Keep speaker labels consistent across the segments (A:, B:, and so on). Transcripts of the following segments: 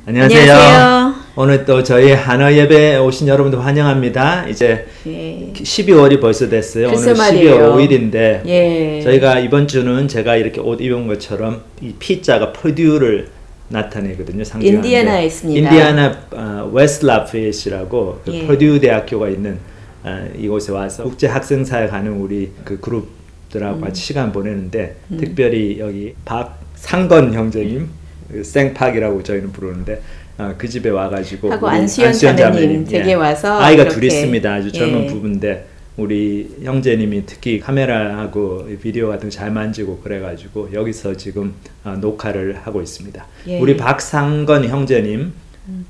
A: 안녕하세요.
B: 안녕하세요.
A: 오늘 또 저희 한어 예배에 오신 여러분들 환영합니다. 이제 12월이 벌써 됐어요. 오늘
B: 말이에요.
A: 12월 5일인데
B: 예.
A: 저희가 이번 주는 제가 이렇게 옷 입은 것처럼 이 P자가 퍼듀를 나타내거든요. 상징하는데
B: 인디애나에 있습니다.
A: 인디애나 웨스트 라프에이트라고
B: 예.
A: 퍼듀 대학교가 있는 이곳에 와서 국제 학생사에 가는 우리 그 그룹들하고 같이 시간 보내는데 특별히 여기 박상건 형제님 생팍이라고 저희는 부르는데 그 집에 와가지고
B: 하고 안수연 자매님 댁에 와서
A: 아이가
B: 이렇게,
A: 둘 있습니다. 아주 젊은
B: 예.
A: 부부인데 우리 형제님이 특히 카메라하고 비디오 같은 거 잘 만지고 그래가지고 여기서 지금 녹화를 하고 있습니다.
B: 예.
A: 우리 박상건 형제님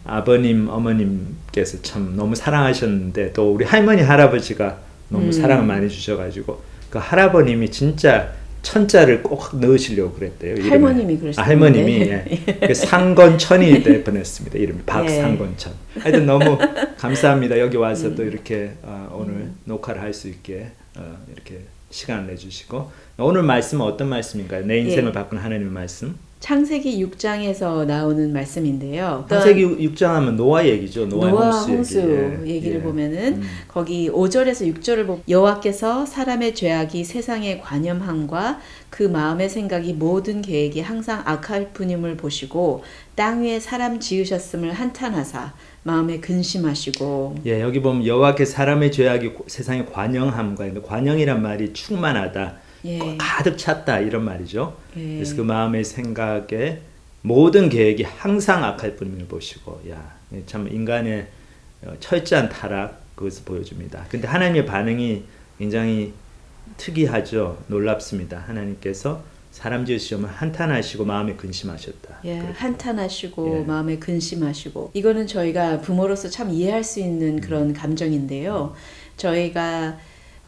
A: 아버님 어머님께서 참 너무 사랑하셨는데 또 우리 할머니 할아버지가 너무 사랑을 많이 주셔가지고 그 할아버님이 진짜 천자를 꼭 넣으시려고 그랬대요. 이름에.
B: 할머님이 그러셨는데.
A: 할머님이 예. 그 상건천이 될 뻔했습니다. 이름이 박상건천. 하여튼 너무 감사합니다. 여기 와서 또 이렇게 오늘 녹화를 할 수 있게 이렇게 시간을 내주시고 오늘 말씀은 어떤 말씀인가요? 내 인생을 바꾼 하나님의 말씀.
B: 창세기 6장에서 나오는 말씀인데요.
A: 창세기 6장 하면 노아 얘기죠. 노아
B: 홍수 얘기를 보면은 거기 5절에서 6절을 보면 여호와께서 사람의 죄악이 세상에 관염함과 그 마음의 생각이 모든 계획이 항상 악할 뿐임을 보시고 땅 위에 사람 지으셨음을 한탄하사 마음에 근심하시고.
A: 예, 여기 보면 여호와께 사람의 죄악이 세상에 관영함과 관영이란 말이 충만하다.
B: 예.
A: 가득 찼다 이런 말이죠.
B: 예.
A: 그래서 그 마음의 생각에 모든 계획이 항상 악할 뿐임을 보시고, 야, 참 인간의 철저한 타락 그것을 보여줍니다. 근데 하나님의 반응이 굉장히 특이하죠. 놀랍습니다. 하나님께서 사람 지으시면 한탄하시고 마음에 근심하셨다.
B: 예, 한탄하시고 마음에 근심하시고. 이거는 저희가 부모로서 참 이해할 수 있는 그런 감정인데요. 저희가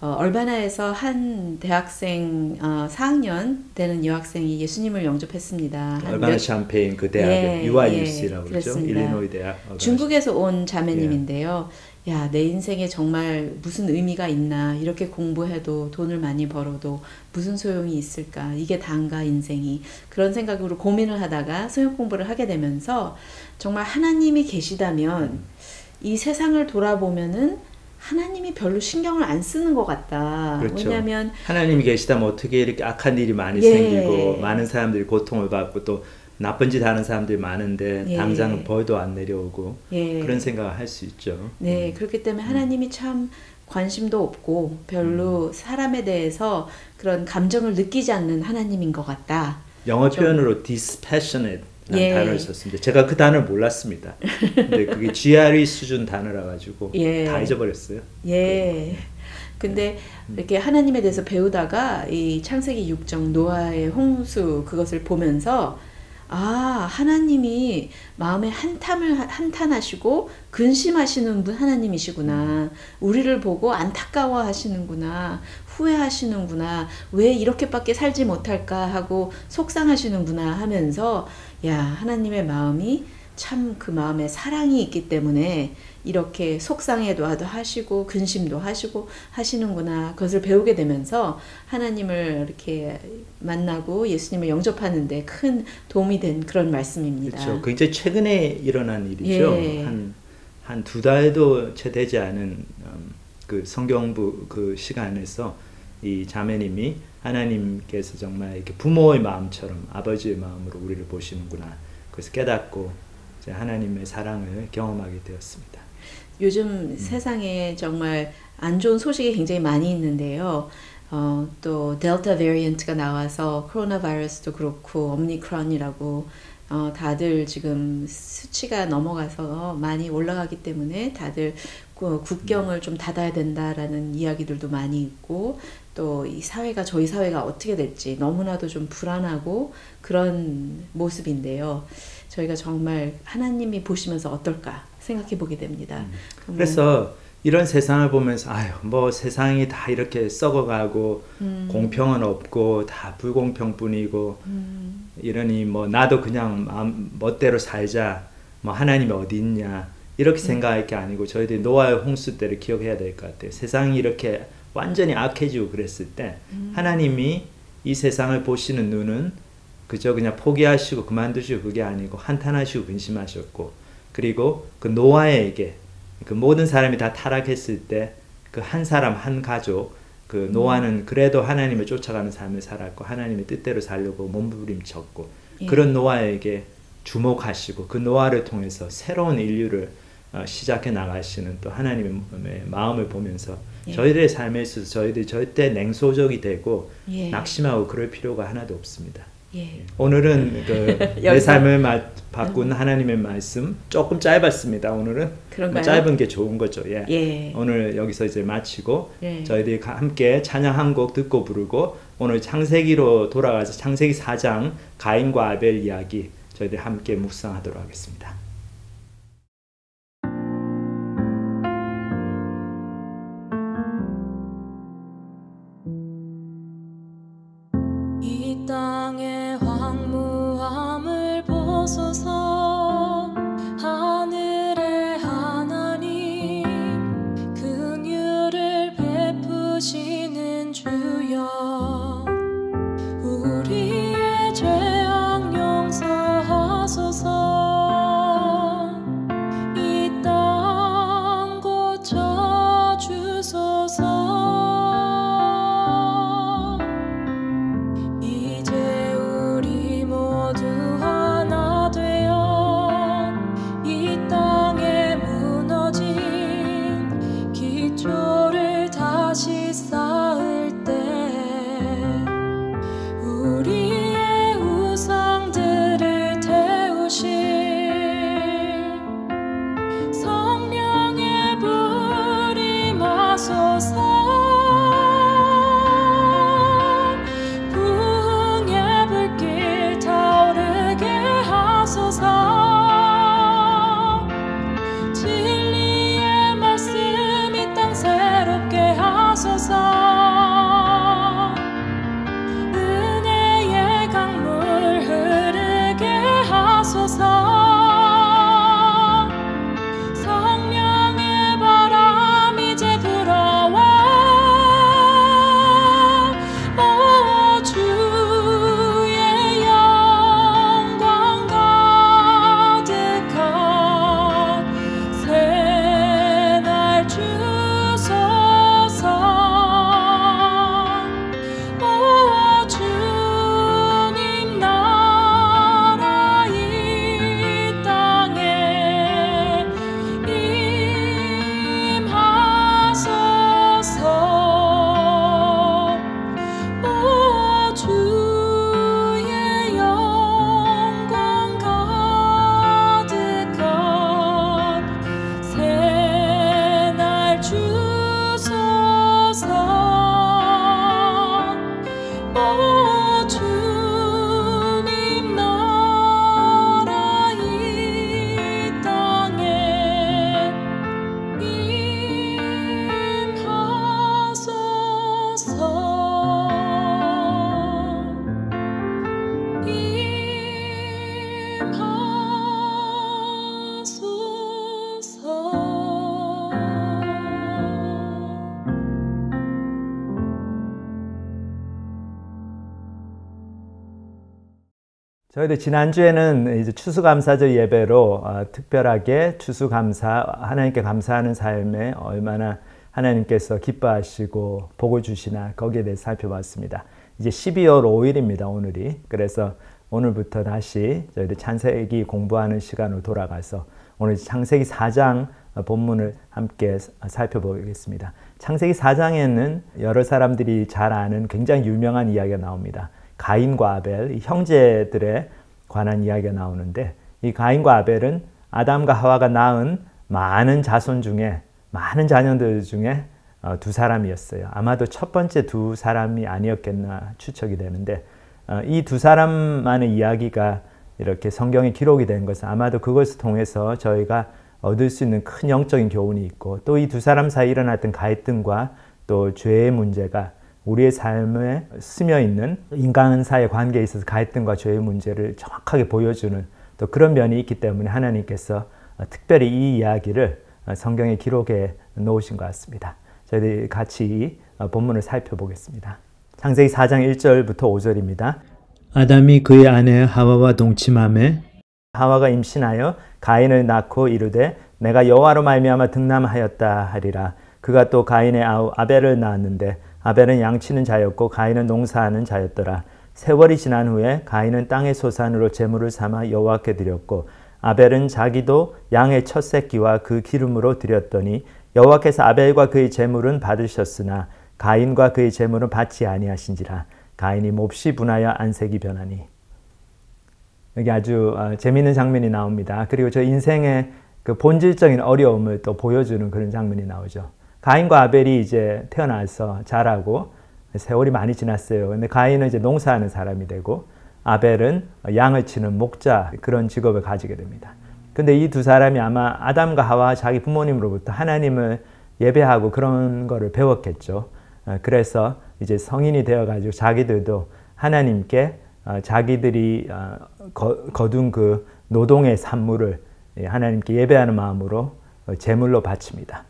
B: 얼바나에서 한 대학생 4학년 되는 여학생이 예수님을 영접했습니다.
A: 얼바나 샴페인 그 대학에 UIUC라고 그러죠. 일리노이 대학.
B: 중국에서 온 자매님인데요. 야, 내 인생에 정말 무슨 의미가 있나. 이렇게 공부해도 돈을 많이 벌어도 무슨 소용이 있을까. 이게 단가 인생이. 그런 생각으로 고민을 하다가 성역 공부를 하게 되면서 정말 하나님이 계시다면 이 세상을 돌아보면은 하나님이 별로 신경을 안 쓰는 것 같다.
A: 그렇죠.
B: 왜냐하면
A: 하나님이 계시다면 어떻게 이렇게 악한 일이 많이 생기고 많은 사람들이 고통을 받고 또 나쁜 짓 하는 사람들이 많은데 당장 벌도 안 내려오고 그런 생각을 할 수 있죠.
B: 네, 그렇기 때문에 하나님이 참 관심도 없고 별로 사람에 대해서 그런 감정을 느끼지 않는 하나님인 것 같다.
A: 영어 표현으로 dispassionate 라는 단어를 썼습니다. 제가 그 단어를 몰랐습니다. 근데 그게 GRE 수준 단어라 가지고 다 잊어버렸어요.
B: 예. 근데 이렇게 하나님에 대해서 배우다가 이 창세기 6장 노아의 홍수 그것을 보면서 아, 하나님이 마음에 한탄하시고 근심하시는 분 하나님이시구나. 우리를 보고 안타까워하시는구나. 후회하시는구나. 왜 이렇게밖에 살지 못할까 하고 속상하시는구나 하면서 야, 하나님의 마음이 참 그 마음에 사랑이 있기 때문에 이렇게 속상해도 하시고 근심도 하시고 하시는구나. 그것을 배우게 되면서 하나님을 이렇게 만나고 예수님을 영접하는 데 큰 도움이 된 그런 말씀입니다.
A: 그렇죠. 굉장히 최근에 일어난 일이죠. 한 2달도 채 되지 않은 그 성경부 그 시간에서 이 자매님이 하나님께서 정말 이렇게 부모의 마음처럼 아버지의 마음으로 우리를 보시는구나. 그래서 깨닫고 이제 하나님의 사랑을 경험하게 되었습니다.
B: 요즘 세상에 정말 안 좋은 소식이 굉장히 많이 있는데요. 또 델타 베리언트가 나와서 코로나 바이러스도 그렇고 오미크론이라고 다들 지금 수치가 넘어가서 많이 올라가기 때문에 다들 국경을 좀 닫아야 된다라는 이야기들도 많이 있고 또 이 사회가 저희 사회가 어떻게 될지 너무나도 좀 불안하고 그런 모습인데요. 저희가 정말 하나님이 보시면서 어떨까 생각해 보게 됩니다.
A: 그래서 이런 세상을 보면서 아유 뭐 세상이 다 이렇게 썩어가고 공평은 없고 다 불공평뿐이고 이러니 뭐 나도 그냥 마음 멋대로 살자 뭐 하나님이 어디 있냐 이렇게 생각할 게 아니고 저희들이 노아의 홍수 때를 기억해야 될 것 같아요. 세상이 이렇게 완전히 악해지고 그랬을 때 하나님이 이 세상을 보시는 눈은 그저 그냥 포기하시고 그만두시고 그게 아니고 한탄하시고 근심하셨고, 그리고 그 노아에게 그 모든 사람이 다 타락했을 때 그 한 사람 한 가족, 그 노아는 그래도 하나님을 쫓아가는 삶을 살았고 하나님의 뜻대로 살려고 몸부림쳤고, 그런 노아에게 주목하시고 그 노아를 통해서 새로운 인류를 시작해 나가시는 또 하나님의 마음을 보면서 저희들의 삶에 있어서 저희들이 절대 냉소적이 되고 낙심하고 그럴 필요가 하나도 없습니다. 오늘은 내 삶을 바꾼 하나님의 말씀 조금 짧았습니다. 오늘은 뭐 짧은 게 좋은 거죠. 오늘 여기서 이제 마치고 저희들이 함께 찬양 한 곡 듣고 부르고 오늘 창세기로 돌아가서 창세기 4장 가인과 아벨 이야기 저희들이 함께 묵상하도록 하겠습니다.
C: 이 땅의 황무함을 보소서. 하늘의 하나님 긍휼을 베푸시는 주여, 우리의 죄악 용서하소서. 이 땅 고쳐 주소서. 이제 우리 모두 하나 되어 이 땅에 무너진 기초를 다시 쌓을 때 우리의 우상들을 태우실 성령의 불 임하소서. 부흥의 불길 타오르게 하소서. 진리의 말씀 이 땅 새롭게 하소서. 은혜의 강물 흐르게 하소서. 성령의 바람 이제 불어와. 오 주의 영광 가득한 새날 주소서. 오 주님 나라 이 땅에 임하소서. 오 주의 영광 가득한 새날 주소서. 오 주님 나라 이 땅에
A: 저희들 지난주에는 이제 추수감사절 예배로 특별하게 추수감사, 하나님께 감사하는 삶에 얼마나 하나님께서 기뻐하시고 복을 주시나 거기에 대해서 살펴봤습니다. 이제 12월 5일입니다. 오늘이. 그래서 오늘부터 다시 저희들 창세기 공부하는 시간으로 돌아가서 오늘 창세기 4장 본문을 함께 살펴보겠습니다. 창세기 4장에는 여러 사람들이 잘 아는 굉장히 유명한 이야기가 나옵니다. 가인과 아벨, 이 형제들에 관한 이야기가 나오는데, 이 가인과 아벨은 아담과 하와가 낳은 많은 자손 중에, 많은 자녀들 중에 두 사람이었어요. 아마도 첫 번째 두 사람이 아니었겠나 추측이 되는데, 이 두 사람만의 이야기가 이렇게 성경에 기록이 된 것은 아마도 그것을 통해서 저희가 얻을 수 있는 큰 영적인 교훈이 있고, 또 이 두 사람 사이에 일어났던 갈등과 또 죄의 문제가 우리의 삶에 스며 있는 인간 사이의 관계에 있어서 갈등과 죄의 문제를 정확하게 보여주는 또 그런 면이 있기 때문에 하나님께서 특별히 이 이야기를 성경에 기록해 놓으신 것 같습니다. 저희들이 같이 본문을 살펴보겠습니다. 창세기 4장 1절부터 5절입니다. 아담이 그의 아내 하와와 동침하매 하와가 임신하여 가인을 낳고 이르되 내가 여호와로 말미암아 득남하였다 하리라. 그가 또 가인의 아우 아벨을 낳았는데 아벨은 양치는 자였고 가인은 농사하는 자였더라. 세월이 지난 후에 가인은 땅의 소산으로 제물을 삼아 여호와께 드렸고 아벨은 자기도 양의 첫 새끼와 그 기름으로 드렸더니 여호와께서 아벨과 그의 제물은 받으셨으나 가인과 그의 제물은 받지 아니하신지라. 가인이 몹시 분하여 안색이 변하니. 여기 아주 재미있는 장면이 나옵니다. 그리고 저 인생의 그 본질적인 어려움을 또 보여주는 그런 장면이 나오죠. 가인과 아벨이 이제 태어나서 자라고 세월이 많이 지났어요. 근데 가인은 이제 농사하는 사람이 되고 아벨은 양을 치는 목자 그런 직업을 가지게 됩니다. 근데 이 두 사람이 아마 아담과 하와 자기 부모님으로부터 하나님을 예배하고 그런 거를 배웠겠죠. 그래서 이제 성인이 되어가지고 자기들도 하나님께 자기들이 거둔 그 노동의 산물을 하나님께 예배하는 마음으로 제물로 바칩니다.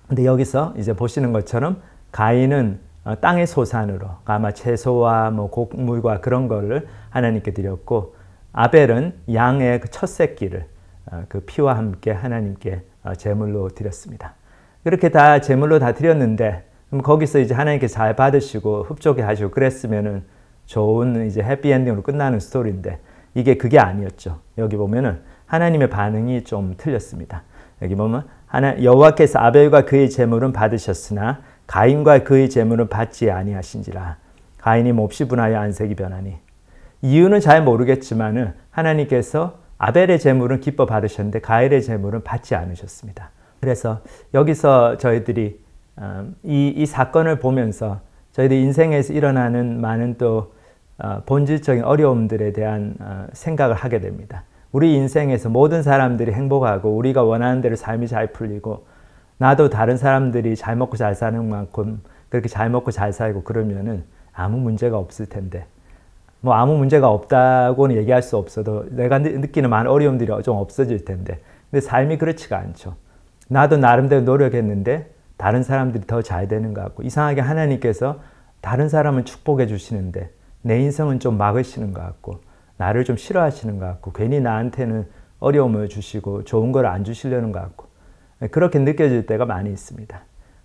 A: 근데 여기서 이제 보시는 것처럼 가인은 땅의 소산으로 아마 채소와 뭐 곡물과 그런 거를 하나님께 드렸고 아벨은 양의 그 첫 새끼를 그 피와 함께 하나님께 제물로 드렸습니다. 그렇게 다 제물로 다 드렸는데 그럼 거기서 이제 하나님께 잘 받으시고 흡족해 하시고 그랬으면은 좋은 이제 해피엔딩으로 끝나는 스토리인데 이게 그게 아니었죠. 여기 보면은 하나님의 반응이 좀 틀렸습니다. 여기 보면 여호와께서 아벨과 그의 제물은 받으셨으나 가인과 그의 제물은 받지 아니하신지라. 가인이 몹시 분하여 안색이 변하니. 이유는 잘 모르겠지만은 하나님께서 아벨의 제물은 기뻐 받으셨는데 가인의 제물은 받지 않으셨습니다. 그래서 여기서 저희들이 이 사건을 보면서 저희들 인생에서 일어나는 많은 또 본질적인 어려움들에 대한 생각을 하게 됩니다. 우리 인생에서 모든 사람들이 행복하고 우리가 원하는 대로 삶이 잘 풀리고 나도 다른 사람들이 잘 먹고 잘 사는 만큼 그렇게 잘 먹고 잘 살고 그러면은 아무 문제가 없을 텐데 뭐 아무 문제가 없다고는 얘기할 수 없어도 내가 느끼는 많은 어려움들이 좀 없어질 텐데 근데 삶이 그렇지가 않죠. 나도 나름대로 노력했는데 다른 사람들이 더 잘 되는 것 같고 이상하게 하나님께서 다른 사람은 축복해 주시는데 내 인생은 좀 막으시는 것 같고 나를 좀 싫어하시는 것 같고 괜히 나한테는 어려움을 주시고 좋은 걸 안 주시려는 것 같고 그렇게 느껴질 때가 많이 있습니다.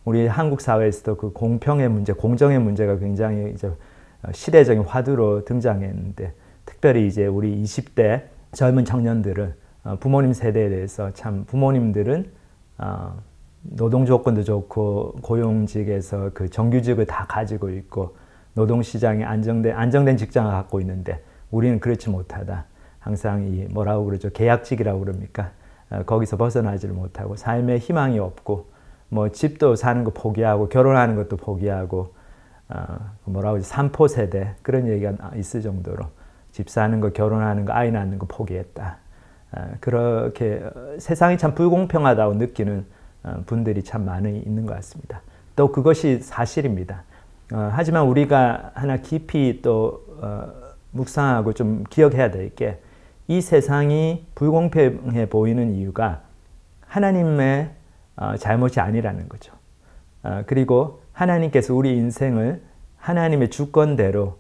A: 우리 한국 사회에서도 그 공평의 문제, 공정의 문제가 굉장히 이제 시대적인 화두로 등장했는데 특별히 이제 우리 20대 젊은 청년들은 부모님 세대에 대해서 참 부모님들은 노동 조건도 좋고 고용직에서 그 정규직을 다 가지고 있고 노동시장에 안정된 직장을 갖고 있는데 우리는 그렇지 못하다. 항상 이 뭐라고 그러죠? 계약직이라고 그럽니까? 거기서 벗어나지를 못하고 삶에 희망이 없고 뭐 집도 사는 거 포기하고 결혼하는 것도 포기하고 뭐라고 그러죠? 삼포 세대 그런 얘기가 있을 정도로 집 사는 거 결혼하는 거 아이 낳는 거 포기했다. 그렇게 세상이 참 불공평하다고 느끼는 분들이 참 많이 있는 것 같습니다. 또 그것이 사실입니다. 하지만 우리가 하나 깊이 또 묵상하고 좀 기억해야 될 게 이 세상이 불공평해 보이는 이유가 하나님의 잘못이 아니라는 거죠. 그리고 하나님께서 우리 인생을 하나님의 주권대로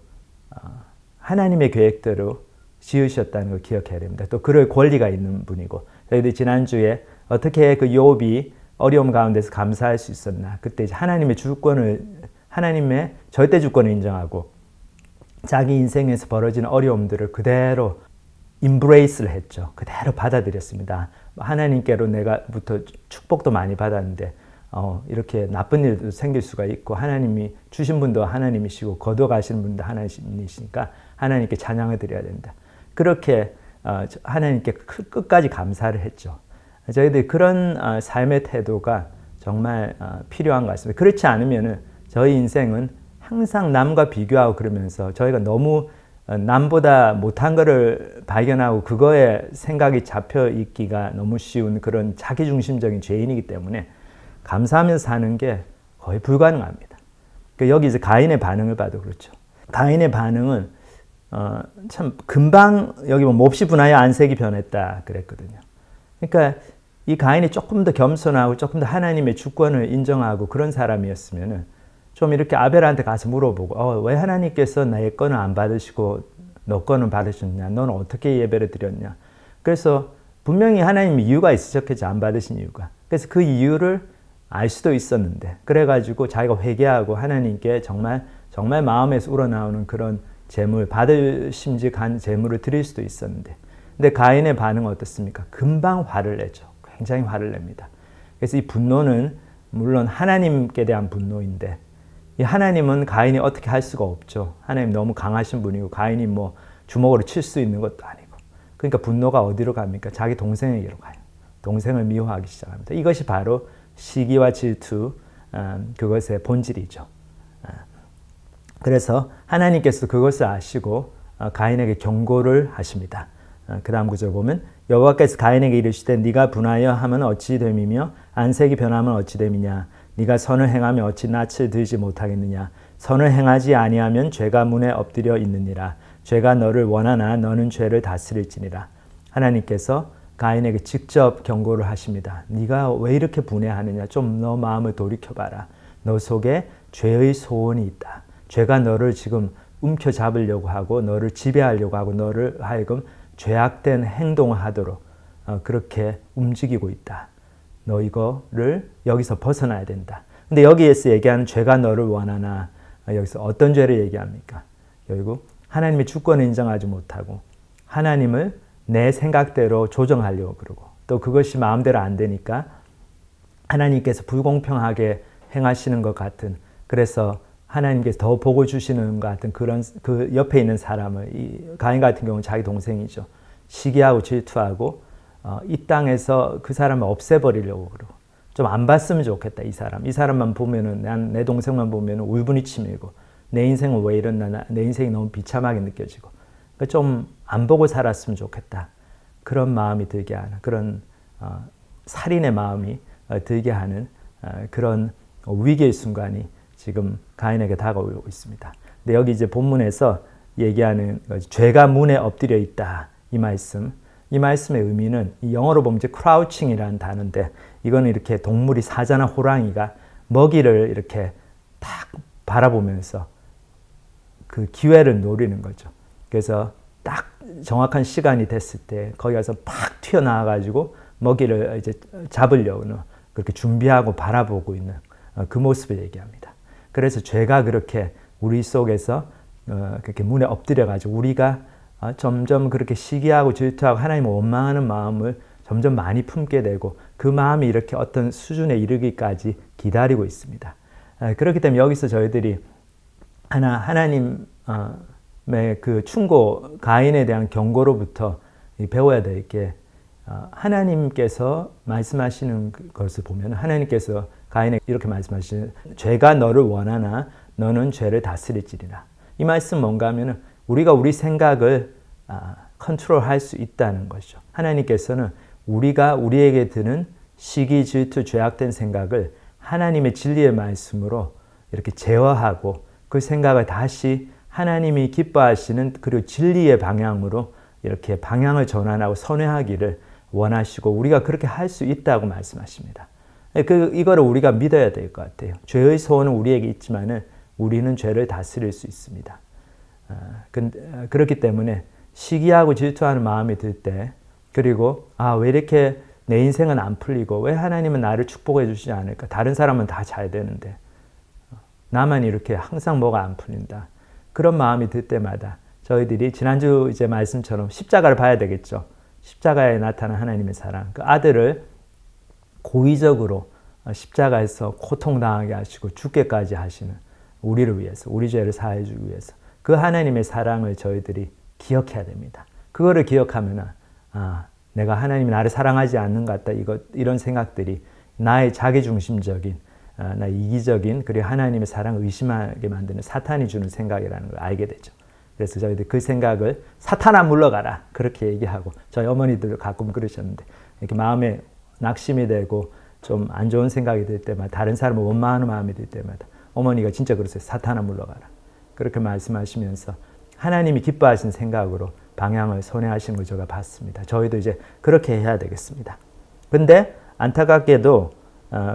A: 하나님의 계획대로 지으셨다는 걸 기억해야 됩니다. 또 그럴 권리가 있는 분이고 저희들이 지난주에 어떻게 그 욥이 어려움 가운데서 감사할 수 있었나 그때 이제 하나님의 주권을 하나님의 절대 주권을 인정하고 자기 인생에서 벌어지는 어려움들을 그대로 임브레이스를 했죠. 그대로 받아들였습니다. 하나님께로 내가부터 축복도 많이 받았는데 이렇게 나쁜 일도 생길 수가 있고 하나님이 주신 분도 하나님이시고 거둬가시는 분도 하나님이시니까 하나님께 찬양을 드려야 된다. 그렇게 하나님께 끝까지 감사를 했죠. 저희들이 그런 삶의 태도가 정말 필요한 것 같습니다. 그렇지 않으면 저희 인생은 항상 남과 비교하고 그러면서 저희가 너무 남보다 못한 것을 발견하고 그거에 생각이 잡혀 있기가 너무 쉬운 그런 자기중심적인 죄인이기 때문에 감사하면서 사는 게 거의 불가능합니다. 여기 이제 가인의 반응을 봐도 그렇죠. 가인의 반응은 참 금방 여기 뭐 몹시 분하여 안색이 변했다 그랬거든요. 그러니까 이 가인이 조금 더 겸손하고 조금 더 하나님의 주권을 인정하고 그런 사람이었으면은 좀 이렇게 아벨한테 가서 물어보고 왜 하나님께서 나의 건을 안 받으시고 너 거는 받으셨냐? 너는 어떻게 예배를 드렸냐? 그래서 분명히 하나님이 이유가 있으셨겠죠. 안 받으신 이유가. 그래서 그 이유를 알 수도 있었는데 그래가지고 자기가 회개하고 하나님께 정말 마음에서 우러나오는 그런 재물, 받으심직한 재물을 드릴 수도 있었는데 근데 가인의 반응은 어떻습니까? 금방 화를 내죠. 굉장히 화를 냅니다. 그래서 이 분노는 물론 하나님께 대한 분노인데 이 하나님은 가인이 어떻게 할 수가 없죠. 하나님 너무 강하신 분이고 가인이 뭐 주먹으로 칠 수 있는 것도 아니고 그러니까 분노가 어디로 갑니까? 자기 동생에게로 가요. 동생을 미워하기 시작합니다. 이것이 바로 시기와 질투, 그것의 본질이죠. 그래서 하나님께서 그것을 아시고 가인에게 경고를 하십니다. 그 다음 구절 보면 여호와께서 가인에게 이르시되 네가 분하여 하면 어찌 됨이며 안색이 변하면 어찌 됨이냐 네가 선을 행하면 어찌 낯을 들지 못하겠느냐 선을 행하지 아니하면 죄가 문에 엎드려 있느니라 죄가 너를 원하나 너는 죄를 다스릴지니라. 하나님께서 가인에게 직접 경고를 하십니다. 네가 왜 이렇게 분해하느냐 좀 너 마음을 돌이켜봐라. 너 속에 죄의 소원이 있다. 죄가 너를 지금 움켜잡으려고 하고 너를 지배하려고 하고 너를 하여금 죄악된 행동을 하도록 그렇게 움직이고 있다. 너 이거를 여기서 벗어나야 된다. 근데 여기에서 얘기하는 죄가 너를 원하나 여기서 어떤 죄를 얘기합니까? 결국 하나님의 주권을 인정하지 못하고 하나님을 내 생각대로 조정하려고 그러고 또 그것이 마음대로 안 되니까 하나님께서 불공평하게 행하시는 것 같은 그래서 하나님께서 더 복을 주시는 것 같은 그런 그 옆에 있는 사람을 이 가인 같은 경우는 자기 동생이죠. 시기하고 질투하고 이 땅에서 그 사람을 없애버리려고 그러고 좀 안 봤으면 좋겠다. 이 사람만 보면은 난 내 동생만 보면은 울분이 치밀고 내 인생은 왜 이랬나 내 인생이 너무 비참하게 느껴지고 좀 안 보고 살았으면 좋겠다. 그런 마음이 들게 하는 그런 살인의 마음이 들게 하는 그런 위기의 순간이 지금 가인에게 다가오고 있습니다. 근데 여기 이제 본문에서 얘기하는 죄가 문에 엎드려 있다. 이 말씀의 의미는 이 영어로 보면 이제 crouching이라는 단어인데 이거는 이렇게 동물이 사자나 호랑이가 먹이를 이렇게 딱 바라보면서 그 기회를 노리는 거죠. 그래서 딱 정확한 시간이 됐을 때 거기 가서 팍 튀어나와가지고 먹이를 이제 잡으려고 그렇게 준비하고 바라보고 있는 그 모습을 얘기합니다. 그래서 죄가 그렇게 우리 속에서 그렇게 문에 엎드려가지고 우리가 점점 그렇게 시기하고 질투하고 하나님을 원망하는 마음을 점점 많이 품게 되고 그 마음이 이렇게 어떤 수준에 이르기까지 기다리고 있습니다. 그렇기 때문에 여기서 저희들이 하나님의 그 충고, 가인에 대한 경고로부터 배워야 될 게 하나님께서 말씀하시는 것을 보면 하나님께서 가인에게 이렇게 말씀하시는 죄가 너를 원하나 너는 죄를 다스릴지리라. 이 말씀 뭔가 하면 우리가 우리 생각을 컨트롤할 수 있다는 것이죠. 하나님께서는 우리가 우리에게 드는 시기, 질투, 죄악된 생각을 하나님의 진리의 말씀으로 이렇게 제어하고 그 생각을 다시 하나님이 기뻐하시는 그리고 진리의 방향으로 이렇게 방향을 전환하고 선회하기를 원하시고 우리가 그렇게 할 수 있다고 말씀하십니다. 이거를 우리가 믿어야 될 것 같아요. 죄의 소원은 우리에게 있지만은 우리는 죄를 다스릴 수 있습니다. 그렇기 때문에 시기하고 질투하는 마음이 들 때 그리고 왜 이렇게 내 인생은 안 풀리고 왜 하나님은 나를 축복해 주시지 않을까? 다른 사람은 다 잘 되는데 나만 이렇게 항상 뭐가 안 풀린다. 그런 마음이 들 때마다 저희들이 지난주 이제 말씀처럼 십자가를 봐야 되겠죠. 십자가에 나타난 하나님의 사랑. 그 아들을 고의적으로 십자가에서 고통당하게 하시고 죽게까지 하시는 우리를 위해서, 우리 죄를 사해 주기 위해서 그 하나님의 사랑을 저희들이 기억해야 됩니다. 그거를 기억하면 내가 하나님이 나를 사랑하지 않는 것 같다. 이런 생각들이 나의 자기중심적인 나 이기적인 그리고 하나님의 사랑을 의심하게 만드는 사탄이 주는 생각이라는 걸 알게 되죠. 그래서 저희들 그 생각을 사탄아 물러가라 그렇게 얘기하고 저희 어머니들 가끔 그러셨는데 이렇게 마음에 낙심이 되고 좀 안 좋은 생각이 들 때마다 다른 사람을 원망하는 마음이 들 때마다 어머니가 진짜 그러세요. 사탄아 물러가라 그렇게 말씀하시면서 하나님이 기뻐하신 생각으로 방향을 선회하시는 걸 제가 봤습니다. 저희도 이제 그렇게 해야 되겠습니다. 근데 안타깝게도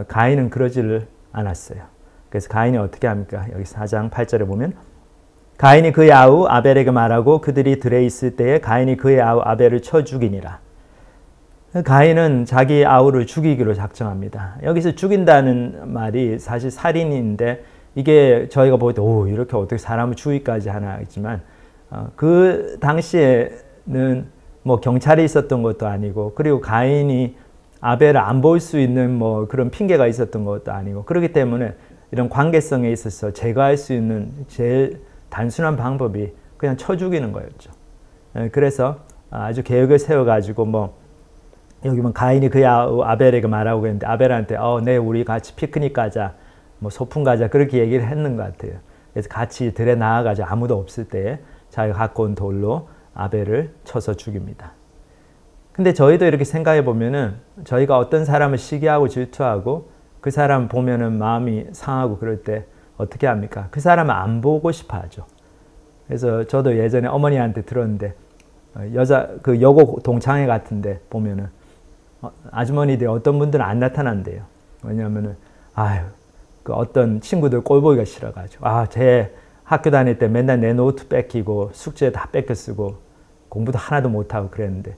A: 가인은 그러지를 않았어요. 그래서 가인이 어떻게 합니까? 여기 4장 8절에 보면 가인이 그의 아우 아벨에게 말하고 그들이 들에 있을 때에 가인이 그의 아우 아벨을 쳐 죽이니라. 가인은 자기 아우를 죽이기로 작정합니다. 여기서 죽인다는 말이 사실 살인인데 이게 저희가 볼 때 오 이렇게 어떻게 사람을 죽이기까지 하나 했지만 그 당시에는 뭐 경찰이 있었던 것도 아니고 그리고 가인이 아벨을 안 볼 수 있는 뭐 그런 핑계가 있었던 것도 아니고 그렇기 때문에 이런 관계성에 있어서 제거할 수 있는 제일 단순한 방법이 그냥 쳐 죽이는 거였죠. 그래서 아주 계획을 세워가지고 뭐 여기 뭐 가인이 그의 아우 아벨에게 말하고 했는데 아벨한테 네 우리 같이 피크닉 가자 뭐 소풍 가자 그렇게 얘기를 했는 것 같아요. 그래서 같이 들에 나아가자 아무도 없을 때 자기가 갖고 온 돌로 아벨을 쳐서 죽입니다. 근데 저희도 이렇게 생각해 보면은 저희가 어떤 사람을 시기하고 질투하고 그 사람 보면은 마음이 상하고 그럴 때 어떻게 합니까? 그 사람을 안 보고 싶어 하죠. 그래서 저도 예전에 어머니한테 들었는데 그 여고 동창회 같은데 보면은 아주머니들이 어떤 분들은 안 나타난대요. 왜냐하면은 그 어떤 친구들 꼴 보기가 싫어가지고 제 학교 다닐 때 맨날 내 노트 뺏기고 숙제 다 뺏겨 쓰고 공부도 하나도 못하고 그랬는데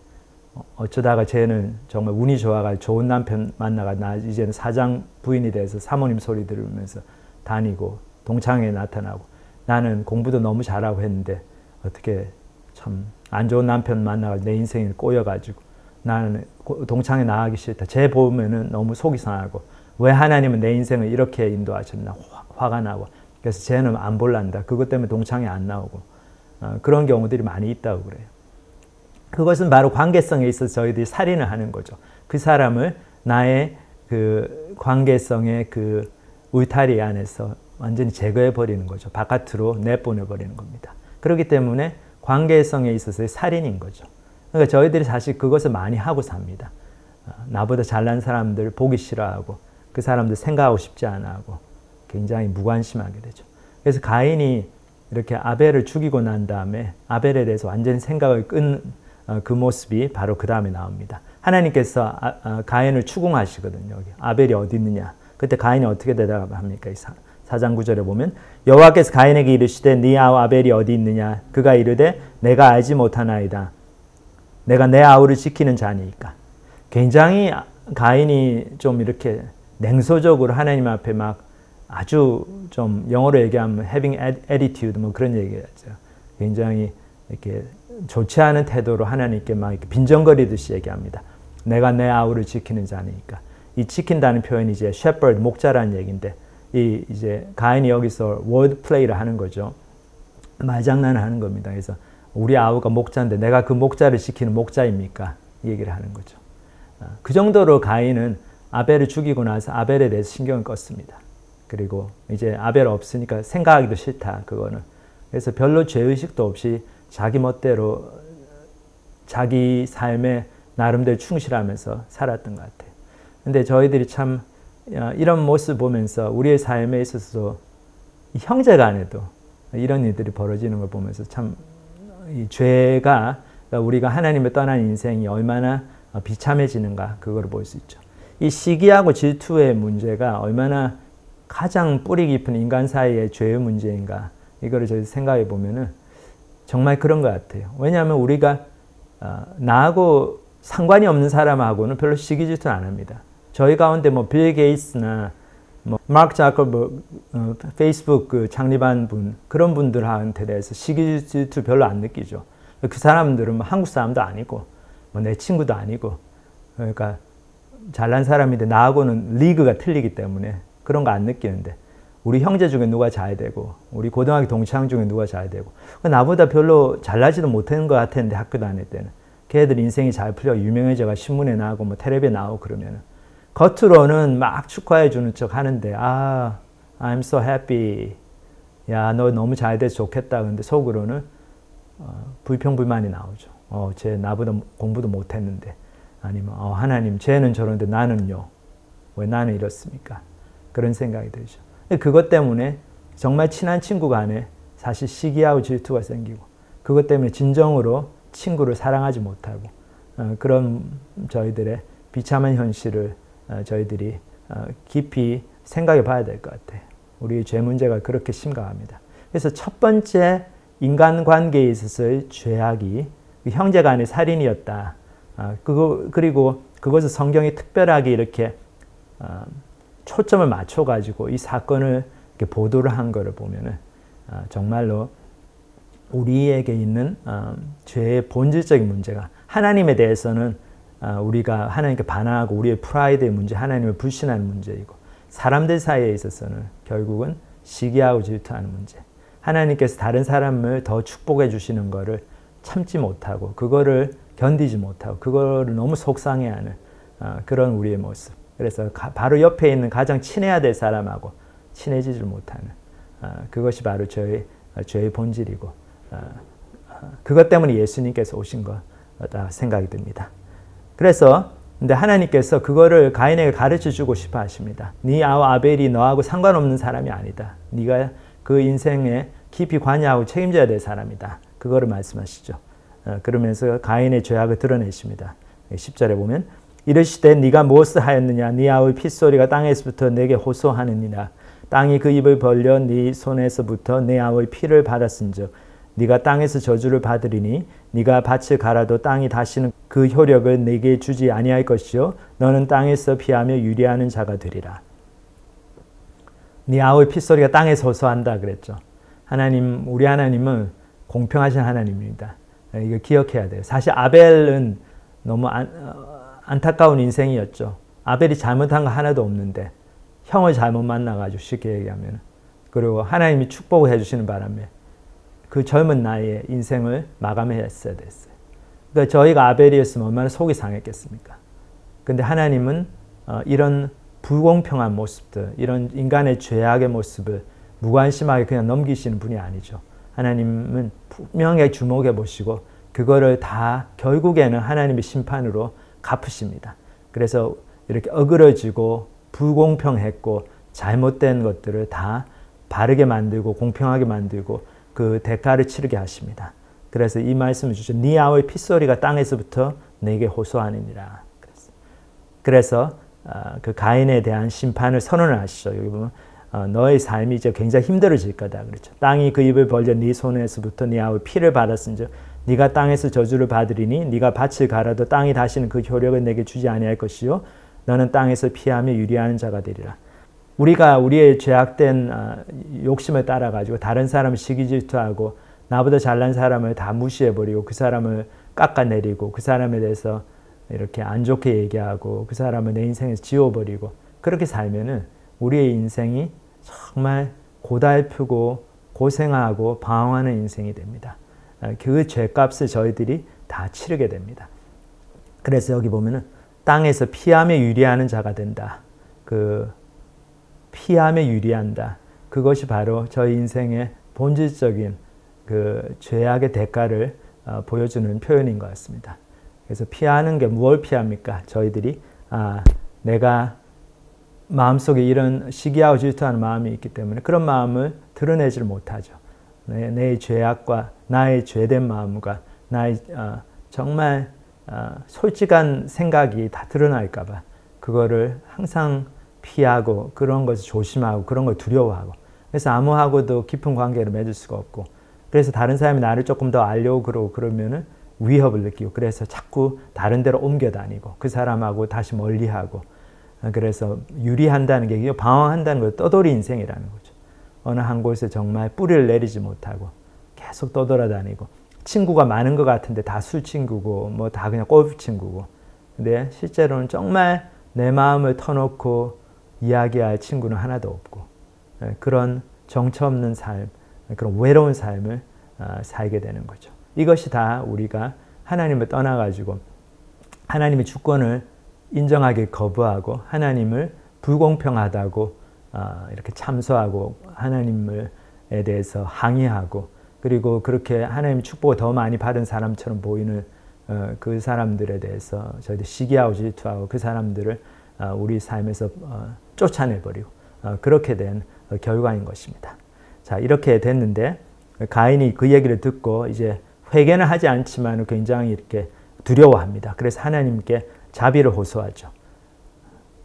A: 어쩌다가 쟤는 정말 운이 좋아가지고 좋은 남편 만나가 나 이제는 사장 부인이 돼서 사모님 소리 들으면서 다니고 동창회에 나타나고 나는 공부도 너무 잘하고 했는데 어떻게 참 안 좋은 남편 만나가지고 내 인생이 꼬여가지고 나는 동창회 나가기 싫다. 쟤 보면은 너무 속이 상하고 왜 하나님은 내 인생을 이렇게 인도하셨나 화가 나고 그래서 쟤는 안 볼란다. 그것 때문에 동창회 안 나오고 그런 경우들이 많이 있다고 그래요. 그것은 바로 관계성에 있어서 저희들이 살인을 하는 거죠. 그 사람을 나의 그 관계성의 그 울타리 안에서 완전히 제거해 버리는 거죠. 바깥으로 내보내 버리는 겁니다. 그렇기 때문에 관계성에 있어서의 살인인 거죠. 그러니까 저희들이 사실 그것을 많이 하고 삽니다. 나보다 잘난 사람들 보기 싫어하고 그 사람들 생각하고 싶지 않아 하고 굉장히 무관심하게 되죠. 그래서 가인이 이렇게 아벨을 죽이고 난 다음에 아벨에 대해서 완전히 생각을 끈 그 모습이 바로 그 다음에 나옵니다. 하나님께서 가인을 추궁하시거든요. 여기. 아벨이 어디 있느냐. 그때 가인이 어떻게 대답합니까? 4장 9절에 보면 여호와께서 가인에게 이르시되 네 아우 아벨이 어디 있느냐. 그가 이르되 내가 알지 못하나이다. 내가 내 아우를 지키는 자니까. 굉장히 가인이 좀 이렇게 냉소적으로 하나님 앞에 막 아주 좀 영어로 얘기하면 having attitude 뭐 그런 얘기하죠. 굉장히 이렇게 좋지 않은 태도로 하나님께 막 이렇게 빈정거리듯이 얘기합니다. 내가 내 아우를 지키는 자니까. 이 지킨다는 표현이 이제 shepherd 목자라는 얘기인데 이제 가인이 여기서 word play를 하는 거죠. 말장난을 하는 겁니다. 그래서 우리 아우가 목자인데 내가 그 목자를 지키는 목자입니까? 이 얘기를 하는 거죠. 그 정도로 가인은 아벨을 죽이고 나서 아벨에 대해서 신경을 껐습니다. 그리고 이제 아벨 없으니까 생각하기도 싫다. 그거는. 그래서 별로 죄의식도 없이 자기 멋대로 자기 삶에 나름대로 충실하면서 살았던 것 같아요. 근데 저희들이 참 이런 모습을 보면서 우리의 삶에 있어서 형제 간에도 이런 일들이 벌어지는 걸 보면서 참 이 죄가 우리가 하나님을 떠난 인생이 얼마나 비참해지는가 그걸 볼 수 있죠. 이 시기하고 질투의 문제가 얼마나 가장 뿌리 깊은 인간 사이의 죄의 문제인가 이거를 저희 생각해 보면은 정말 그런 것 같아요. 왜냐하면 우리가 나하고 상관이 없는 사람하고는 별로 시기 질투는 안 합니다. 저희 가운데 뭐 빌 게이츠나 뭐 마크 자커버그 페이스북 그 창립한 분 그런 분들한테 대해서 시기 질투 별로 안 느끼죠. 그 사람들은 뭐 한국 사람도 아니고 뭐 내 친구도 아니고 그러니까 잘난 사람인데 나하고는 리그가 틀리기 때문에 그런 거 안 느끼는데 우리 형제 중에 누가 잘 되고 우리 고등학교 동창 중에 누가 잘 되고 나보다 별로 잘나지도 못하는 것 같았는데 학교 다닐 때는 걔들 인생이 잘 풀려 유명해져가 신문에 나오고 뭐 텔레비에 나오고 그러면은 겉으로는 막 축하해 주는 척 하는데 I'm so happy 야 너 너무 잘 돼서 좋겠다 근데 속으로는 불평불만이 나오죠. 쟤 나보다 공부도 못했는데 아니면 하나님 쟤는 저런데 나는요 왜 나는 이렇습니까? 그런 생각이 들죠. 그것 때문에 정말 친한 친구 간에 사실 시기하고 질투가 생기고 그것 때문에 진정으로 친구를 사랑하지 못하고 그런 저희들의 비참한 현실을 저희들이 깊이 생각해 봐야 될 것 같아요. 우리의 죄 문제가 그렇게 심각합니다. 그래서 첫 번째 인간관계에 있어서의 죄악이 형제간의 살인이었다. 그리고 그것을 성경이 특별하게 이렇게 초점을 맞춰가지고 이 사건을 이렇게 보도를 한 것을 보면은 정말로 우리에게 있는 죄의 본질적인 문제가 하나님에 대해서는 우리가 하나님께 반항하고 우리의 프라이드의 문제, 하나님을 불신하는 문제이고 사람들 사이에 있어서는 결국은 시기하고 질투하는 문제. 하나님께서 다른 사람을 더 축복해 주시는 것을 참지 못하고 그거를 견디지 못하고 그거를 너무 속상해하는 그런 우리의 모습. 그래서 바로 옆에 있는 가장 친해야 될 사람하고 친해지지 못하는 그것이 바로 죄의 본질이고 그것 때문에 예수님께서 오신 거다 생각이 듭니다. 그래서 근데 하나님께서 그거를 가인에게 가르쳐 주고 싶어 하십니다. 네 아와 아벨이 너하고 상관없는 사람이 아니다. 네가 그 인생에 깊이 관여하고 책임져야 될 사람이다. 그거를 말씀하시죠. 그러면서 가인의 죄악을 드러내십니다. 10절에 보면 이르시되 네가 무엇을 하였느냐 네 아우의 핏소리가 땅에서부터 내게 호소하느니라. 땅이 그 입을 벌려 네 손에서부터 내 아우의 피를 받았은즉 네가 땅에서 저주를 받으리니 네가 밭을 갈아도 땅이 다시는 그 효력을 네게 주지 아니할 것이요 너는 땅에서 피하며 유리하는 자가 되리라. 네 아우의 핏소리가 땅에서 호소한다 그랬죠. 하나님, 우리 하나님은 공평하신 하나님입니다. 이거 기억해야 돼요. 사실 아벨은 너무 안타까운 인생이었죠. 아벨이 잘못한 거 하나도 없는데 형을 잘못 만나가지고 쉽게 얘기하면 그리고 하나님이 축복을 해주시는 바람에 그 젊은 나이에 인생을 마감했어야 됐어요. 그러니까 저희가 아벨이었으면 얼마나 속이 상했겠습니까? 근데 하나님은 이런 불공평한 모습들, 이런 인간의 죄악의 모습을 무관심하게 그냥 넘기시는 분이 아니죠. 하나님은 분명히 주목해 보시고 그거를 다 결국에는 하나님의 심판으로 갚으십니다. 그래서 이렇게 어그러지고 불공평했고 잘못된 것들을 다 바르게 만들고 공평하게 만들고 그 대가를 치르게 하십니다. 그래서 이 말씀을 주죠. 네 아우의 핏소리가 땅에서부터 내게 호소하느니라. 그래서 그 가인에 대한 심판을 선언을 하시죠. 여기 보면 너의 삶이 이제 굉장히 힘들어질 거다 그렇죠. 땅이 그 입을 벌려 네 손에서부터 네 아우의 피를 받았은즉 네가 땅에서 저주를 받으리니 네가 밭을 갈아도 땅이 다시는 그 효력을 내게 주지 아니할 것이요 너는 땅에서 피하며 유리하는 자가 되리라. 우리가 우리의 죄악된 욕심을 따라가지고 다른 사람을 시기질투하고 나보다 잘난 사람을 다 무시해버리고 그 사람을 깎아내리고 그 사람에 대해서 이렇게 안 좋게 얘기하고 그 사람을 내 인생에서 지워버리고 그렇게 살면은 우리의 인생이 정말 고달프고 고생하고 방황하는 인생이 됩니다. 그 죄값을 저희들이 다 치르게 됩니다. 그래서 여기 보면은 땅에서 피하며 유리하는 자가 된다. 피하며 유리한다. 그것이 바로 저희 인생의 본질적인 그 죄악의 대가를 보여주는 표현인 것 같습니다. 그래서 피하는 게 무엇을 피합니까? 저희들이 내가 마음속에 이런 시기하고 질투하는 마음이 있기 때문에 그런 마음을 드러내지를 못하죠. 내 죄악과 나의 죄된 마음과 나의 정말 솔직한 생각이 다 드러날까 봐 그거를 항상 피하고 그런 것을 조심하고 그런 걸 두려워하고 그래서 아무하고도 깊은 관계를 맺을 수가 없고 그래서 다른 사람이 나를 조금 더 알려고 그러고 그러면은 위협을 느끼고 그래서 자꾸 다른 데로 옮겨 다니고 그 사람하고 다시 멀리하고 그래서 유리한다는 게 방황한다는 거 떠돌이 인생이라는 거죠. 어느 한 곳에 정말 뿌리를 내리지 못하고 계속 떠돌아다니고 친구가 많은 것 같은데 다 술 친구고 뭐 다 그냥 골프 친구고 근데 실제로는 정말 내 마음을 터놓고 이야기할 친구는 하나도 없고 그런 정처 없는 삶, 그런 외로운 삶을 살게 되는 거죠. 이것이 다 우리가 하나님을 떠나가지고 하나님의 주권을 인정하기 거부하고 하나님을 불공평하다고 이렇게 참소하고 하나님에 대해서 항의하고 그리고 그렇게 하나님의 축복을 더 많이 받은 사람처럼 보이는 그 사람들에 대해서 저희들 시기하고 질투하고 그 사람들을 우리 삶에서 쫓아내버리고 그렇게 된 결과인 것입니다. 자, 이렇게 됐는데 가인이 그 얘기를 듣고 이제 회개는 하지 않지만 굉장히 이렇게 두려워합니다. 그래서 하나님께 자비를 호소하죠.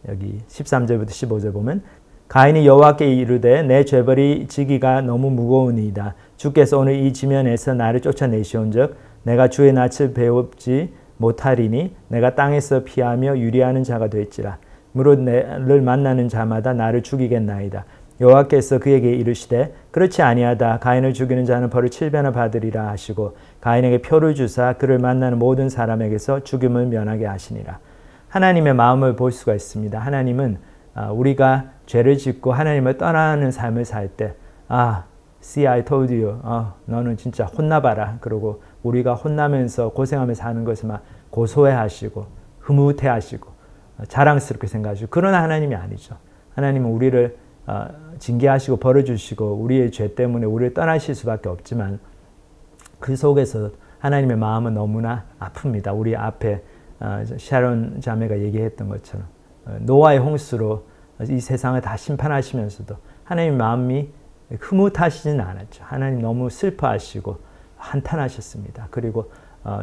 A: 여기 13절부터 15절 보면 가인이 여호와께 이르되 내 죄벌이 지기가 너무 무거우니이다. 주께서 오늘 이 지면에서 나를 쫓아내시온즉 내가 주의 낯을 배웁지 못하리니 내가 땅에서 피하며 유리하는 자가 될지라. 무릇 나를 만나는 자마다 나를 죽이겠나이다. 여호와께서 그에게 이르시되 그렇지 아니하다. 가인을 죽이는 자는 벌을 7배나 받으리라 하시고 가인에게 표를 주사 그를 만나는 모든 사람에게서 죽임을 면하게 하시니라. 하나님의 마음을 볼 수가 있습니다. 하나님은 우리가 죄를 짓고 하나님을 떠나는 삶을 살 때 see I told you. 너는 진짜 혼나봐라. 그러고 우리가 혼나면서 고생하면서 사는 것을 막 고소해하시고 흐뭇해하시고 자랑스럽게 생각하시고 그런 하나님이 아니죠. 하나님은 우리를 징계하시고 벌어주시고 우리의 죄 때문에 우리를 떠나실 수밖에 없지만 그 속에서 하나님의 마음은 너무나 아픕니다. 우리 앞에 샤론 자매가 얘기했던 것처럼 노아의 홍수로 이 세상을 다 심판하시면서도 하나님의 마음이 흐뭇하시진 않았죠. 하나님 너무 슬퍼하시고 한탄하셨습니다. 그리고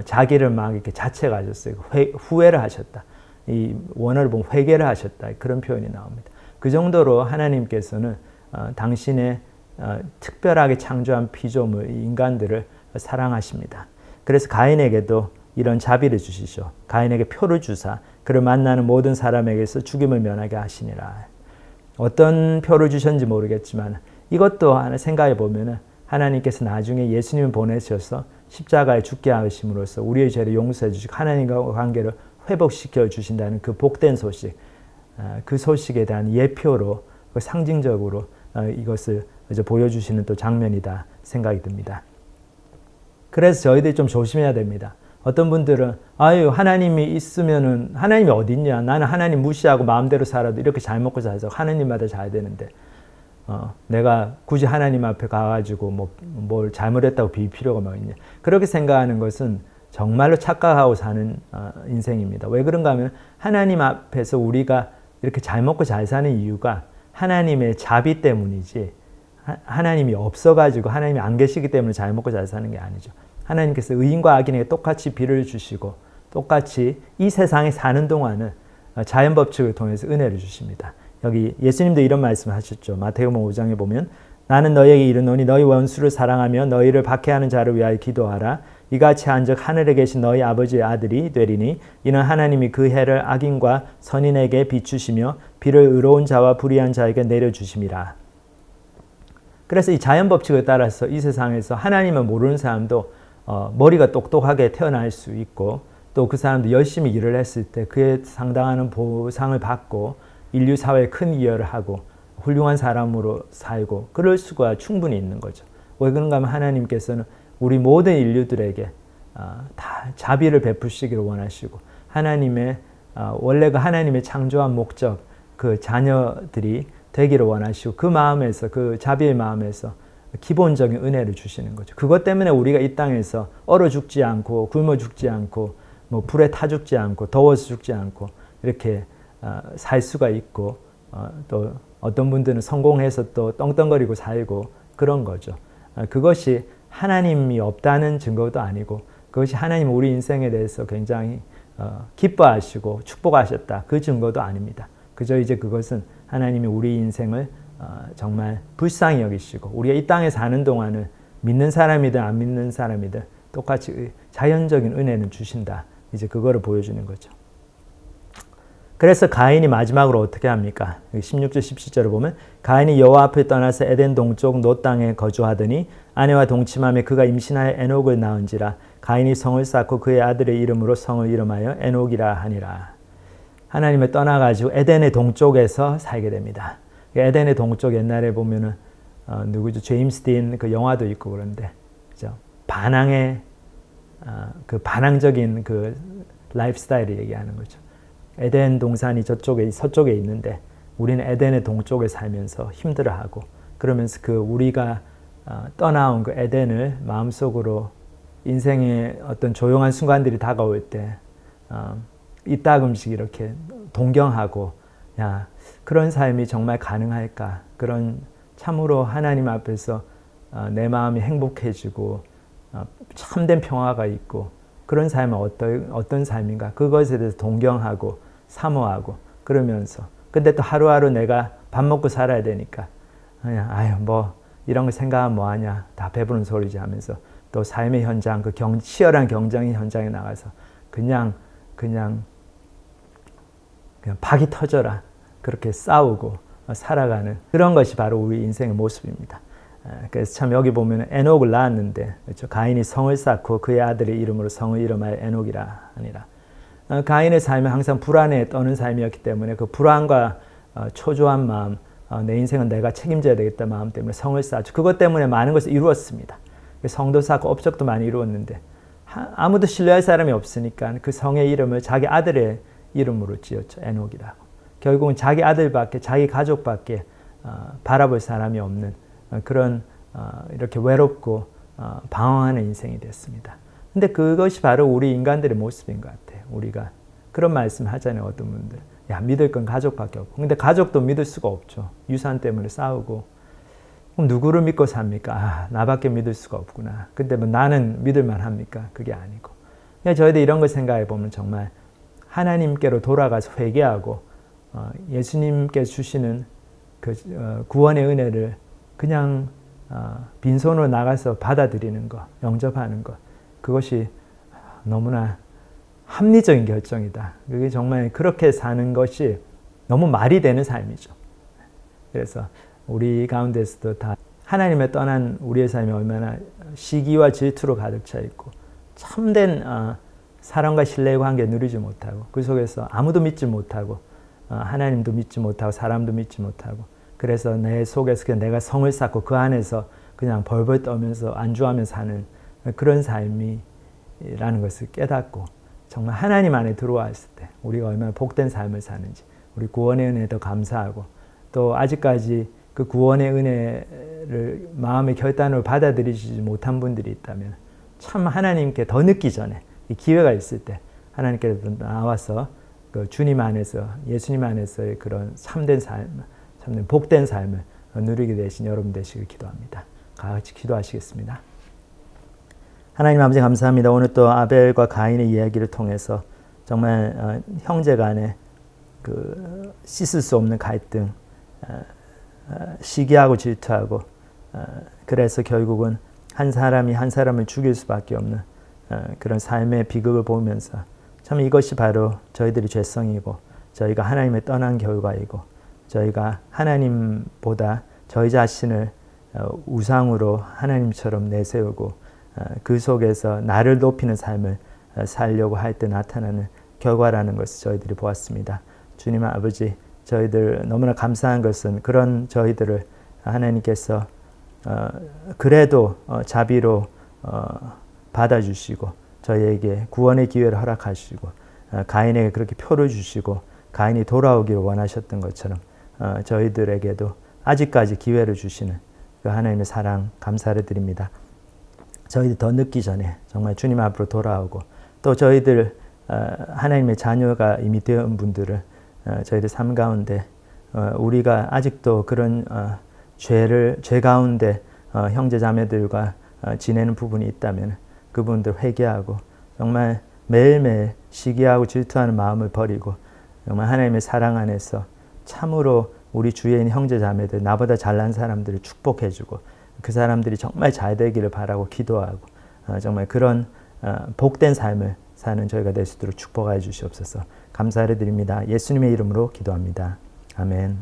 A: 자기를 막 이렇게 자책하셨어요. 후회를 하셨다. 이 원어를 보면 회개를 하셨다. 그런 표현이 나옵니다. 그 정도로 하나님께서는 당신의 특별하게 창조한 피조물 인간들을 사랑하십니다. 그래서 가인에게도 이런 자비를 주시죠. 가인에게 표를 주사 그를 만나는 모든 사람에게서 죽임을 면하게 하시니라. 어떤 표를 주셨는지 모르겠지만 이것도 하나 생각해 보면 하나님께서 나중에 예수님을 보내셔서 십자가에 죽게 하심으로써 우리의 죄를 용서해 주시고 하나님과 관계를 회복시켜 주신다는 그 복된 소식, 그 소식에 대한 예표로 상징적으로 이것을 이제 보여주시는 또 장면이다 생각이 듭니다. 그래서 저희들이 좀 조심해야 됩니다. 어떤 분들은 하나님이 있으면은 하나님이 어디 있냐? 나는 하나님 무시하고 마음대로 살아도 이렇게 잘 먹고 살아서 하나님마다 잘 되는데 내가 굳이 하나님 앞에 가가지고 뭘 잘못했다고 빌 필요가 뭐 있냐? 그렇게 생각하는 것은 정말로 착각하고 사는 인생입니다. 왜 그런가 하면 하나님 앞에서 우리가 이렇게 잘 먹고 잘 사는 이유가 하나님의 자비 때문이지 하나님이 없어가지고 하나님이 안 계시기 때문에 잘 먹고 잘 사는 게 아니죠. 하나님께서 의인과 악인에게 똑같이 비를 주시고 똑같이 이 세상에 사는 동안은 자연 법칙을 통해서 은혜를 주십니다. 여기 예수님도 이런 말씀을 하셨죠. 마태복음 5장에 보면 나는 너희에게 이르노니 너희 원수를 사랑하며 너희를 박해하는 자를 위하여 기도하라. 이같이 한즉 하늘에 계신 너희 아버지의 아들이 되리니 이는 하나님이 그 해를 악인과 선인에게 비추시며 비를 의로운 자와 불의한 자에게 내려주심이라. 그래서 이 자연 법칙을 따라서 이 세상에서 하나님을 모르는 사람도 머리가 똑똑하게 태어날 수 있고 또 그 사람도 열심히 일을 했을 때 그에 상당한 보상을 받고 인류 사회에 큰 기여를 하고 훌륭한 사람으로 살고 그럴 수가 충분히 있는 거죠. 왜 그런가 하면 하나님께서는 우리 모든 인류들에게 다 자비를 베푸시기를 원하시고 하나님의 원래 그 하나님의 창조한 목적 그 자녀들이 되기를 원하시고 그 마음에서 그 자비의 마음에서 기본적인 은혜를 주시는 거죠. 그것 때문에 우리가 이 땅에서 얼어 죽지 않고 굶어 죽지 않고 불에 타 죽지 않고 더워서 죽지 않고 이렇게 살 수가 있고 또 어떤 분들은 성공해서 또 떵떵거리고 살고 그런 거죠. 그것이 하나님이 없다는 증거도 아니고 그것이 하나님 우리 인생에 대해서 굉장히 기뻐하시고 축복하셨다 그 증거도 아닙니다. 그저 이제 그것은 하나님이 우리 인생을 정말 불쌍히 여기시고 우리가 이 땅에 사는 동안은 믿는 사람이든 안 믿는 사람이든 똑같이 자연적인 은혜는 주신다. 이제 그거를 보여주는 거죠. 그래서 가인이 마지막으로 어떻게 합니까? 16절 17절을 보면 가인이 여호와 앞을 떠나서 에덴 동쪽 노 땅에 거주하더니 아내와 동침하며 그가 임신하여 에녹을 낳은지라. 가인이 성을 쌓고 그의 아들의 이름으로 성을 이름하여 에녹이라 하니라. 하나님을 떠나가지고 에덴의 동쪽에서 살게 됩니다. 에덴의 동쪽 옛날에 보면은 누구죠? 제임스 딘 그 영화도 있고 그런데 그죠? 반항의 그 반항적인 그 라이프 스타일을 얘기하는 거죠. 에덴 동산이 저쪽에 서쪽에 있는데 우리는 에덴의 동쪽에 살면서 힘들어하고 그러면서 그 우리가 떠나온 그 에덴을 마음속으로 인생의 어떤 조용한 순간들이 다가올 때 이따금씩 이렇게 동경하고 야 그런 삶이 정말 가능할까? 그런 참으로 하나님 앞에서 내 마음이 행복해지고 참된 평화가 있고 그런 삶은 어떤 삶인가? 그것에 대해서 동경하고 사모하고 그러면서 근데 또 하루하루 내가 밥 먹고 살아야 되니까 그냥 아유 뭐 이런 거 생각하면 뭐하냐, 다 배부른 소리지 하면서 또 삶의 현장, 그 치열한 경쟁의 현장에 나가서 그냥 박이 터져라 그렇게 싸우고 살아가는 그런 것이 바로 우리 인생의 모습입니다. 그래서 참 여기 보면 에녹을 낳았는데, 그렇죠? 가인이 성을 쌓고 그의 아들의 이름으로 성을 이름하여 에녹이라 하니라. 가인의 삶은 항상 불안에 떠는 삶이었기 때문에 그 불안과 초조한 마음, 내 인생은 내가 책임져야 되겠다 마음 때문에 성을 쌓았죠. 그것 때문에 많은 것을 이루었습니다. 성도 쌓고 업적도 많이 이루었는데 아무도 신뢰할 사람이 없으니까 그 성의 이름을 자기 아들의 이름으로 지었죠. 에녹이라고. 결국은 자기 아들밖에, 자기 가족밖에 바라볼 사람이 없는 그런 이렇게 외롭고 방황하는 인생이 됐습니다. 근데 그것이 바로 우리 인간들의 모습인 것 같아요. 우리가 그런 말씀 하잖아요. 어떤 분들. 야, 믿을 건 가족밖에 없고. 근데 가족도 믿을 수가 없죠. 유산 때문에 싸우고. 그럼 누구를 믿고 삽니까? 아, 나밖에 믿을 수가 없구나. 근데 뭐 나는 믿을만 합니까? 그게 아니고. 그냥 저희들 이런 걸 생각해 보면 정말 하나님께로 돌아가서 회개하고 예수님께 주시는 그 구원의 은혜를 그냥 빈손으로 나가서 받아들이는 것, 영접하는 것, 그것이 너무나 합리적인 결정이다. 그게 정말 그렇게 사는 것이 너무 말이 되는 삶이죠. 그래서 우리 가운데서도 다 하나님을 떠난 우리의 삶이 얼마나 시기와 질투로 가득 차 있고 참된 사랑과 신뢰의 관계 누리지 못하고 그 속에서 아무도 믿지 못하고 하나님도 믿지 못하고 사람도 믿지 못하고 그래서 내 속에서 그냥 내가 성을 쌓고 그 안에서 그냥 벌벌 떠면서 안주하며 사는 그런 삶이라는 것을 깨닫고 정말 하나님 안에 들어왔을 때 우리가 얼마나 복된 삶을 사는지 우리 구원의 은혜에 더 감사하고 또 아직까지 그 구원의 은혜를 마음의 결단으로 받아들이지 못한 분들이 있다면 참 하나님께 더 늦기 전에 기회가 있을 때 하나님께 나와서 그 주님 안에서 예수님 안에서의 그런 참된 삶, 참된 복된 삶을 누리게 되신 여러분 되시길 기도합니다. 같이 기도하시겠습니다. 하나님 아버지 감사합니다. 오늘 또 아벨과 가인의 이야기를 통해서 정말 형제 간의 그 씻을 수 없는 갈등, 시기하고 질투하고 그래서 결국은 한 사람이 한 사람을 죽일 수밖에 없는 그런 삶의 비극을 보면서 참 이것이 바로 저희들의 죄성이고 저희가 하나님을 떠난 결과이고 저희가 하나님보다 저희 자신을 우상으로 하나님처럼 내세우고 그 속에서 나를 높이는 삶을 살려고 할 때 나타나는 결과라는 것을 저희들이 보았습니다. 주님 아버지, 저희들 너무나 감사한 것은 그런 저희들을 하나님께서 그래도 자비로 받아주시고 저희에게 구원의 기회를 허락하시고 가인에게 그렇게 표를 주시고 가인이 돌아오기를 원하셨던 것처럼 저희들에게도 아직까지 기회를 주시는 그 하나님의 사랑 감사를 드립니다. 저희들 더 늦기 전에 정말 주님 앞으로 돌아오고 또 저희들 하나님의 자녀가 이미 되은 분들을 저희들 삶 가운데 우리가 아직도 그런 죄 가운데 형제 자매들과 지내는 부분이 있다면 그분들 회개하고 정말 매일매일 시기하고 질투하는 마음을 버리고 정말 하나님의 사랑 안에서 참으로 우리 주위에 있는 형제 자매들 나보다 잘난 사람들을 축복해주고 그 사람들이 정말 잘 되기를 바라고 기도하고 정말 그런 복된 삶을 사는 저희가 될 수 있도록 축복하여 주시옵소서. 감사를 드립니다. 예수님의 이름으로 기도합니다. 아멘.